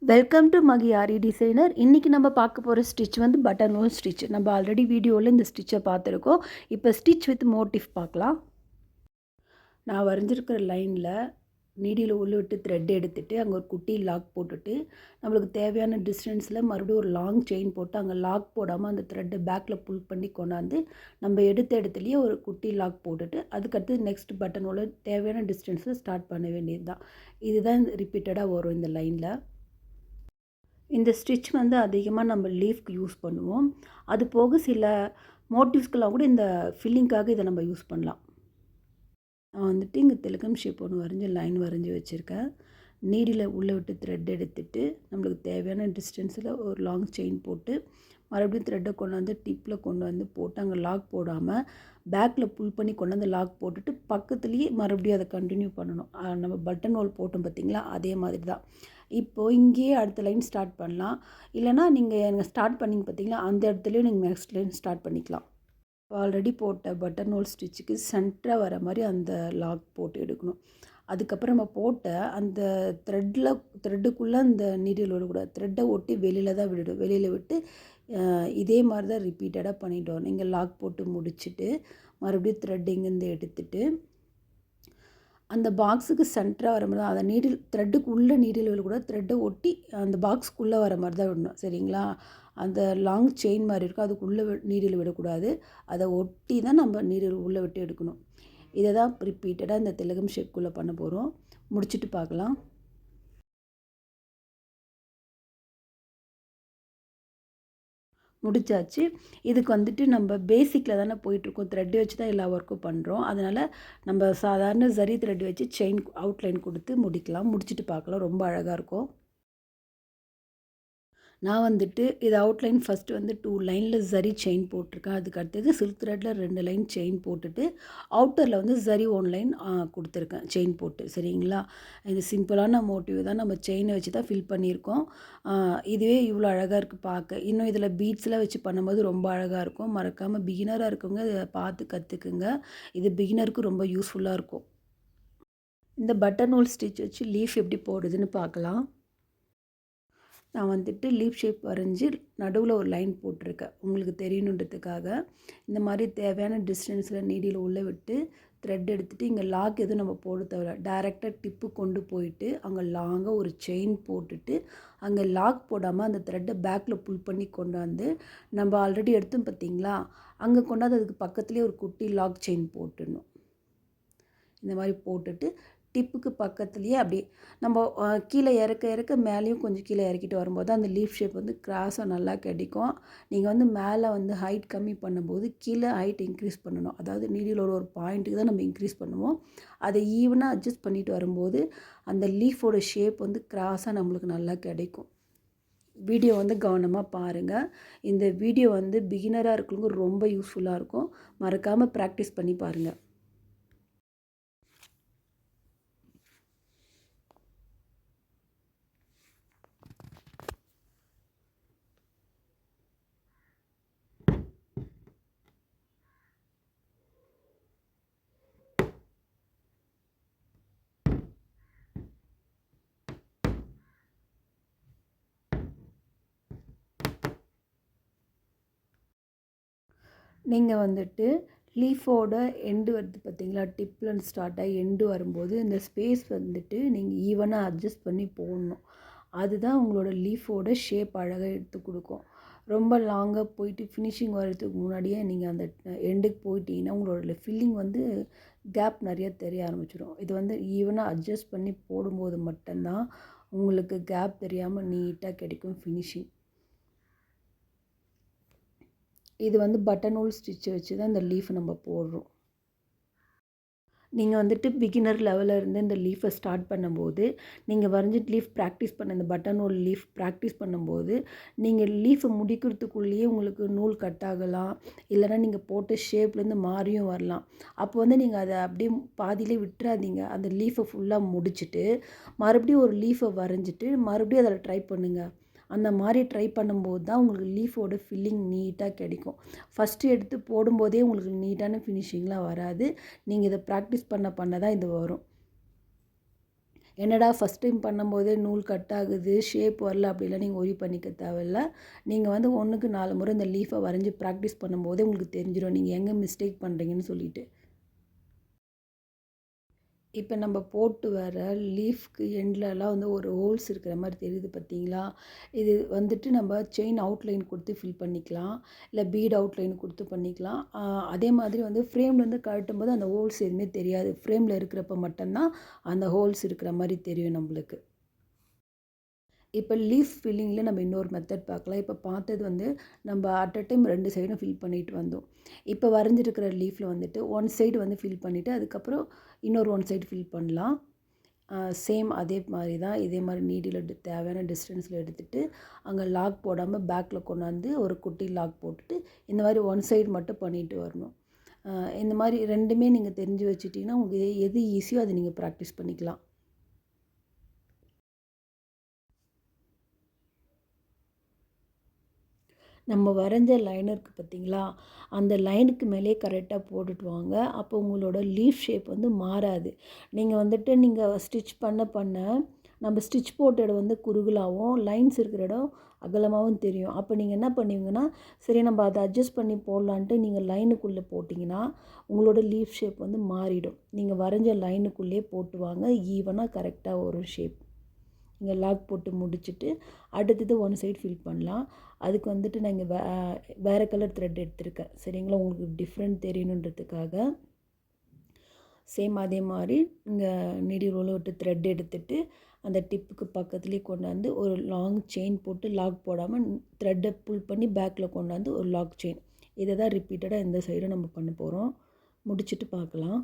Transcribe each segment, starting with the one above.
Welcome to மகியாரி designer. இன்றைக்கி நம்ம பார்க்க போகிற ஸ்டிச் வந்து பட்டன் ஹோல் ஸ்டிச். நம்ம ஆல்ரெடி வீடியோவில் இந்த ஸ்டிச்சை பார்த்துருக்கோம். இப்போ ஸ்டிச் வித் மோட்டிவ் பார்க்கலாம். நான் வரைஞ்சிருக்கிற லைனில் நீடியில் உள்ள விட்டு த்ரெட் எடுத்துகிட்டு அங்கே ஒரு குட்டி லாக் போட்டுட்டு நம்மளுக்கு தேவையான டிஸ்டன்ஸில் மறுபடியும் ஒரு லாங் செயின் போட்டு அங்கே லாக் போடாமல் அந்த த்ரெட்டை பேக்கில் புல் பண்ணி கொண்டாந்து நம்ம எடுத்த இடத்துலையே ஒரு குட்டி லாக் போட்டுட்டு அதுக்கடுத்து நெக்ஸ்ட் பட்டனோட தேவையான டிஸ்டன்ஸில் ஸ்டார்ட் பண்ண வேண்டியது தான். இதுதான் ரிப்பீட்டடாக வரும் இந்த லைனில். இந்த ஸ்டிச் வந்து அதிகமாக நம்ம லீஃப்க்கு யூஸ் பண்ணுவோம். அது போக சில மோட்டிவ்ஸ்க்கெல்லாம் கூட இந்த ஃபில்லிங்காக இதை நம்ம யூஸ் பண்ணலாம். நான் வந்துட்டு இங்கே திலகம் ஷேப் ஒன்று வரைஞ்சி லைன் வரைஞ்சி வச்சுருக்கேன். நீடில் உள்ளே விட்டு த்ரெட் எடுத்துகிட்டு நம்மளுக்கு தேவையான டிஸ்டன்ஸில் ஒரு லாங் செயின் போட்டு மறுபடியும் த்ரெட்டை கொண்டாந்து டிப்பில் கொண்டு வந்து போட்டு அங்கே லாக் போடாமல் பேக்கில் புல் பண்ணி கொண்டாந்து லாக் போட்டுட்டு பக்கத்துலேயே மறுபடியும் அதை கண்டினியூ பண்ணணும். நம்ம பட்டன் ஹோல் போட்டோம் பார்த்திங்களா, அதே மாதிரி தான். இப்போது இங்கேயே அடுத்த லைன் ஸ்டார்ட் பண்ணலாம். இல்லைனா நீங்கள் ஸ்டார்ட் பண்ணிங்க பார்த்தீங்களா, அந்த இடத்துலையும் நீங்கள் நெக்ஸ்ட் லைன் ஸ்டார்ட் பண்ணிக்கலாம். ஆல்ரெடி போட்ட பட்டன் ஹோல் ஸ்டிச்சுக்கு சென்டராக வர மாதிரி அந்த லாக் போட்டு எடுக்கணும். அதுக்கப்புறம் நம்ம போட்ட அந்த த்ரெட்டுக்குள்ளே அந்த நீடில் விடக்கூடாது. த்ரெட்டை ஒட்டி வெளியில் தான் விடணும். வெளியில் விட்டு இதே மாதிரி தான் ரிப்பீட்டடாக பண்ணிட்டு வரணும். நீங்கள் லாக் போட்டு முடிச்சுட்டு மறுபடியும் த்ரெட் இங்கேருந்து எடுத்துகிட்டு அந்த பாக்ஸுக்கு சென்டராக வர மாதிரி தான் அதை த்ரெட்டுக்கு உள்ளே நீடில் விடக்கூடாது. த்ரெட்டை ஒட்டி அந்த பாக்ஸுக்குள்ளே வர மாதிரி தான் விடணும். சரிங்களா? அந்த லாங் செயின் மாதிரி இருக்கும், அதுக்குள்ளே நீடில் விடக்கூடாது. அதை ஒட்டி தான் நம்ம நீடில் உள்ளே விட்டு எடுக்கணும். இதை தான் ரிப்பீட்டடாக இந்த திலகம் ஷேப்குள்ளே பண்ண போகிறோம். முடிச்சுட்டு பார்க்கலாம். முடிச்சாச்சு. இதுக்கு வந்துட்டு நம்ம பேசிக்கில் தானே போயிட்டுருக்கோம். த்ரெட் வச்சு தான் எல்லா ஒர்க்கும் பண்ணுறோம். அதனால் நம்ம சாதாரண ஜரி த்ரெட் வச்சு செயின் அவுட்லைன் கொடுத்து முடிக்கலாம். முடிச்சுட்டு பார்க்கலாம். ரொம்ப அழகாக இருக்கும். நான் வந்துட்டு இது அவுட்லைன் ஃபஸ்ட்டு வந்து 2 லைனில் ஜரி செயின் போட்டிருக்கேன். அதுக்கு அடுத்தது சில்க் த்ரெட்டில் 2 லைன் செயின் போட்டுட்டு அவுட்டரில் வந்து ஜரி 1 லைன் கொடுத்துருக்கேன் செயின் போட்டு. சரிங்களா? இது சிம்பிளான மோட்டிவ் தான். நம்ம செயினை வச்சு தான் ஃபில் பண்ணியிருக்கோம். இதுவே இவ்வளோ அழகாக இருக்குது பார்க்க. இன்னும் இதில் பீட்ஸ்லாம் வச்சு பண்ணும்போது ரொம்ப அழகாக இருக்கும். மறக்காமல் பிகினராக இருக்கவங்க இதை பார்த்து கற்றுக்குங்க. இது பிகினருக்கு ரொம்ப யூஸ்ஃபுல்லாக இருக்கும். இந்த பட்டன் ஹோல் ஸ்டிச் வச்சு லீஃப் எப்படி போடுறதுன்னு பார்க்கலாம். நான் வந்துட்டு லீஃப் ஷேப் வரைஞ்சி நடுவில் ஒரு லைன் போட்டிருக்கேன் உங்களுக்கு தெரியணுன்றதுக்காக. இந்த மாதிரி தேவையான டிஸ்டன்ஸில் நீடியில் உள்ளே விட்டு த்ரெட் எடுத்துகிட்டு இங்கே லாக் எதுவும் நம்ம போட தேவையில்ல. டைரெக்டாக டிப்பு கொண்டு போயிட்டு அங்கே லாங்காக ஒரு செயின் போட்டுட்டு அங்கே லாக் போடாமல் அந்த த்ரெட்டை பேக்கில் புல் பண்ணி கொண்டாந்து நம்ம ஆல்ரெடி எடுத்தோம் பார்த்திங்களா, அங்கே கொண்டாந்து அதுக்கு பக்கத்துலேயே ஒரு குட்டி லாக் செயின் போட்டுடணும். இந்த மாதிரி போட்டுட்டு டிப்புக்கு பக்கத்துலேயே அப்படியே நம்ம கீழே இறக்க மேலேயும் கொஞ்சம் கீழே இறக்கிட்டு வரும்போது அந்த லீஃப் ஷேப் வந்து கிராஸாக நல்லா கிடைக்கும். நீங்கள் வந்து மேலே வந்து ஹைட் கம்மி பண்ணும்போது கீழே ஹைட் இன்க்ரீஸ் பண்ணணும். அதாவது நீடியில் ஒரு பாயிண்ட்டுக்கு தான் நம்ம இன்க்ரீஸ் பண்ணுவோம். அதை ஈவனாக அட்ஜஸ்ட் பண்ணிட்டு வரும்போது அந்த லீஃபோட ஷேப் வந்து கிராஸாக நம்மளுக்கு நல்லா கிடைக்கும். வீடியோ வந்து கவனமாக பாருங்கள். இந்த வீடியோ வந்து பிகினராக இருக்கிறவங்க ரொம்ப யூஸ்ஃபுல்லாக இருக்கும். மறக்காமல் ப்ராக்டிஸ் பண்ணி பாருங்கள். நீங்கள் வந்துட்டு லீஃபோட எண்டு வருது பார்த்திங்களா, டிப்லேருந்து ஸ்டார்ட் ஆகி எண்டு வரும்போது இந்த ஸ்பேஸ் வந்துட்டு நீங்கள் ஈவனாக அட்ஜஸ்ட் பண்ணி போடணும். அதுதான் உங்களோட லீஃபோட ஷேப் அழகாக எடுத்து கொடுக்கும். ரொம்ப லாங்காக போயிட்டு ஃபினிஷிங் வர்றதுக்கு முன்னாடியே நீங்கள் அந்த எண்டுக்கு போயிட்டீங்கன்னா உங்களோட ஃபில்லிங் வந்து கேப் நிறையா தெரிய ஆரம்பிச்சிடும். இது வந்து ஈவனாக அட்ஜஸ்ட் பண்ணி போடும்போது மட்டும்தான் உங்களுக்கு கேப் தெரியாமல் நீட்டாக கிடைக்கும் ஃபினிஷிங். இது வந்து பட்டன் ஹோல் ஸ்டிச் வச்சு தான் இந்த லீஃப் நம்ம போடுறோம். நீங்கள் வந்துட்டு பிகினர் லெவலில் இருந்து இந்த லீஃபை ஸ்டார்ட் பண்ணும்போது நீங்கள் வரைஞ்சிட்டு லீஃப் ப்ராக்டிஸ் பண்ண இந்த பட்டன் ஹோல் லீஃப் ப்ராக்டிஸ் பண்ணும்போது நீங்கள் லீஃபை முடிக்கிறதுக்குள்ளேயே உங்களுக்கு நூல் கட் ஆகலாம். இல்லைனா நீங்கள் போட்ட ஷேப்லேருந்து மாறியும் வரலாம். அப்போ வந்து நீங்கள் அதை அப்படியே பாதியிலே விட்டுறாதீங்க. அந்த லீஃபை ஃபுல்லாக முடிச்சுட்டு மறுபடியும் ஒரு லீஃபை வரைஞ்சிட்டு மறுபடியும் அதில் ட்ரை பண்ணுங்கள். அந்த மாதிரி ட்ரை பண்ணும்போது தான் உங்களுக்கு லீஃபோட ஃபில்லிங் நீட்டாக கிடைக்கும். ஃபஸ்ட்டு எடுத்து போடும்போதே உங்களுக்கு நீட்டான ஃபினிஷிங்லாம் வராது. நீங்கள் இதை ப்ராக்டிஸ் பண்ண தான் இது வரும். என்னடா ஃபஸ்ட் டைம் பண்ணும்போதே நூல் கட் ஆகுது, ஷேப் வரல அப்படிலாம் நீங்கள் ஒரி பண்ணிக்க தேவையில்ல. நீங்கள் வந்து 1க்கு 4 முறை இந்த லீஃபை வரைஞ்சி ப்ராக்டிஸ் பண்ணும்போதே உங்களுக்கு தெரிஞ்சிடும் நீங்கள் எங்கே மிஸ்டேக் பண்ணுறீங்கன்னு சொல்லிட்டு. இப்போ நம்ம போட்டு வர லீஃப்க்கு எண்ட்லலாம் வந்து ஒரு ஹோல்ஸ் இருக்கிற மாதிரி தெரியுது பார்த்தீங்களா? இது வந்துட்டு நம்ம செயின் அவுட்லைன் கொடுத்து ஃபில் பண்ணிக்கலாம். இல்லை பீட் அவுட்லைன் கொடுத்து பண்ணிக்கலாம். அதே மாதிரி வந்து ஃப்ரேம்லேருந்து கழட்டும்போது அந்த ஹோல்ஸ் எதுவுமே தெரியாது. ஃப்ரேமில் இருக்கிறப்ப மட்டும்தான் அந்த ஹோல்ஸ் இருக்கிற மாதிரி தெரியும் நம்மளுக்கு. இப்போ லீஃப் ஃபில்லிங்கில் நம்ம இன்னொரு மெத்தட் பார்க்கலாம். இப்போ பார்த்தது வந்து நம்ம அட் அ டைம் 2 சைடும் ஃபில் பண்ணிட்டு வந்தோம். இப்போ வரைஞ்சிருக்கிற லீஃபில் வந்துட்டு ஒன் சைடு வந்து ஃபில் பண்ணிவிட்டு அதுக்கப்புறம் இன்னொரு ஒன் சைடு ஃபில் பண்ணலாம். சேம் அதே மாதிரி தான். இதே மாதிரி நீடில் தேவையான டிஸ்டன்ஸில் எடுத்துகிட்டு அங்கே லாக் போடாமல் பேக்கில் கொண்டாந்து ஒரு குட்டி லாக் போட்டுட்டு இந்த மாதிரி ஒன் சைடு மட்டும் பண்ணிட்டு வரணும். இந்த மாதிரி 2மே நீங்கள் தெரிஞ்சு வச்சுட்டிங்கன்னா உங்களுக்கு எது ஈஸியோ அதை நீங்கள் ப்ராக்டிஸ் பண்ணிக்கலாம். நம்ம வரைஞ்ச லைன் இருக்குது பார்த்தீங்களா, அந்த லைனுக்கு மேலேயே கரெக்டாக போட்டுட்டு வாங்க. அப்போ உங்களோட லீஃப் ஷேப் வந்து மாறாது. நீங்கள் ஸ்டிச் பண்ண நம்ம ஸ்டிச் போட்ட இடம் வந்து குறுகலாகவும் லைன்ஸ் இருக்கிற இடம் அகலமாகவும் தெரியும். அப்போ நீங்கள் என்ன பண்ணுவீங்கன்னா, சரி நம்ம அதை அட்ஜஸ்ட் பண்ணி போடலான்ட்டு நீங்கள் லைனுக்குள்ளே போட்டிங்கன்னா உங்களோட லீஃப் ஷேப் வந்து மாறிடும். நீங்கள் வரைஞ்ச லைனுக்குள்ளேயே போட்டு வாங்க, ஈவனாக கரெக்டாக வரும் ஷேப். இங்கே லாக் போட்டு முடிச்சுட்டு அடுத்தது ஒன் சைடு ஃபில் பண்ணலாம். அதுக்கு வந்துட்டு நான் இங்கே வேறு கலர் த்ரெட் எடுத்திருக்கேன். சரிங்களா, உங்களுக்கு டிஃப்ரெண்ட் தெரியணுன்றதுக்காக. சேம் அதே மாதிரி இங்கே நீடி ரோலை விட்டு த்ரெட் எடுத்துகிட்டு அந்த டிப்புக்கு பக்கத்துலேயே கொண்டாந்து ஒரு லாங் செயின் போட்டு லாக் போடாமல் த்ரெட்டை புல் பண்ணி பேக்கில் கொண்டாந்து ஒரு லாக் செயின். இதை தான் ரிப்பீட்டடாக இந்த சைடும் நம்ம பண்ண போகிறோம். முடிச்சுட்டு பார்க்கலாம்.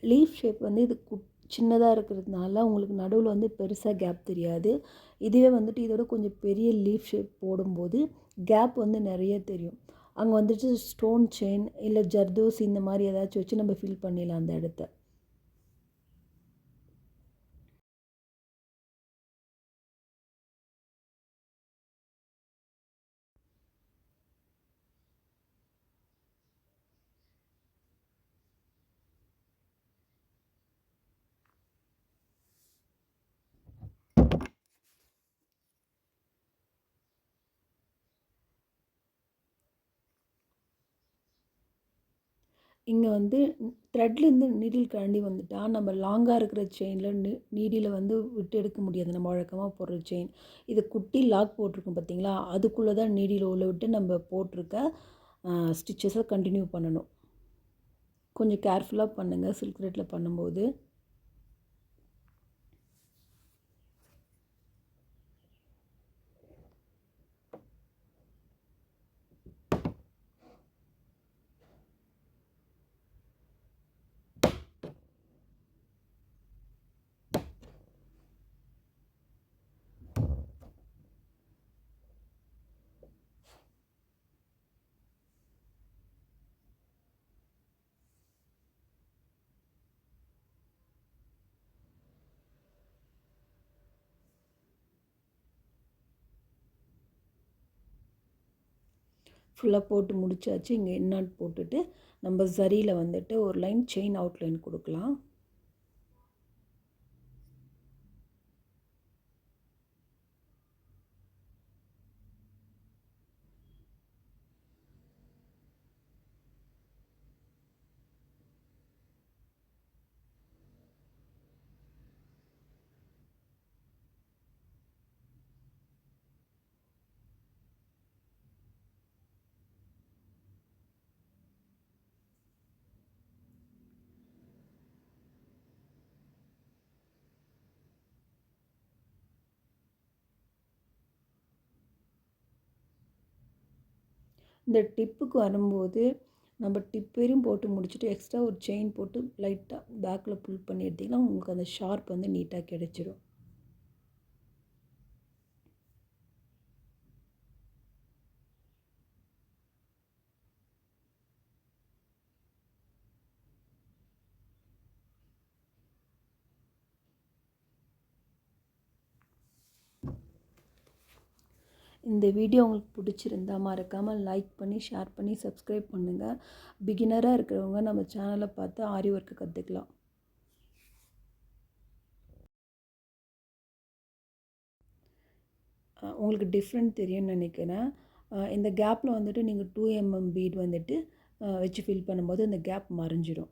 லீஃப் ஷேப் வந்து இது சின்னதாக இருக்கிறதுனால உங்களுக்கு நடுவில் வந்து பெருசாக கேப் தெரியாது. இதுவே வந்துட்டு இதோட கொஞ்சம் பெரிய லீஃப் ஷேப் போடும்போது கேப் வந்து நிறைய தெரியும். அங்கே வந்துட்டு ஸ்டோன் செயின் இல்லை ஜர்தோசி இந்த மாதிரி ஏதாச்சும் வச்சு நம்ம ஃபில் பண்ணிடலாம் அந்த இடத்த. இங்கே வந்து த்ரெட்லேருந்து நீடில் கழண்டி வந்துட்டால் நம்ம லாங்காக இருக்கிற செயினில் நீடியில் வந்து விட்டு எடுக்க முடியாது. நம்ம வழக்கமாக போடுற செயின் இது குட்டி லாக் போட்டிருக்கோம் பார்த்தீங்களா, அதுக்குள்ளே தான் நீடியில் உள்ள விட்டு நம்ம போட்டிருக்க ஸ்டிச்சஸை கண்டினியூ பண்ணணும். கொஞ்சம் கேர்ஃபுல்லாக பண்ணுங்கள் சில்க் த்ரெட்டில் பண்ணும்போது. ஃபுல்லாக போட்டு முடிச்சாச்சு. இங்கே இன்னாட் போட்டுட்டு நம்ம சரியில் வந்துட்டு ஒரு லைன் செயின் அவுட்லைன் கொடுக்கலாம். இந்த டிப்புக்கு வரும்போது நம்ம டிப் வரையும் போட்டு முடிச்சுட்டு எக்ஸ்ட்ரா ஒரு செயின் போட்டு லைட்டாக பேக்கில் புல் பண்ணி எடுத்திங்கன்னா உங்களுக்கு அந்த ஷார்ப் வந்து நீட்டாக கிடச்சிரும். இந்த வீடியோ உங்களுக்கு பிடிச்சிருந்தா மறக்காமல் லைக் பண்ணி ஷேர் பண்ணி சப்ஸ்கிரைப் பண்ணுங்கள். பிகினராக இருக்கிறவங்க நம்ம சேனலை பார்த்து ஆரி ஒர்க்கு கற்றுக்கலாம். உங்களுக்கு டிஃப்ரெண்ட் தெரியும்னு நினைக்கிறேன். இந்த கேப்பில் வந்துட்டு நீங்கள் 2 mm பீட் வந்துட்டு வச்சு ஃபில் பண்ணும்போது அந்த கேப் மறைஞ்சிடும்.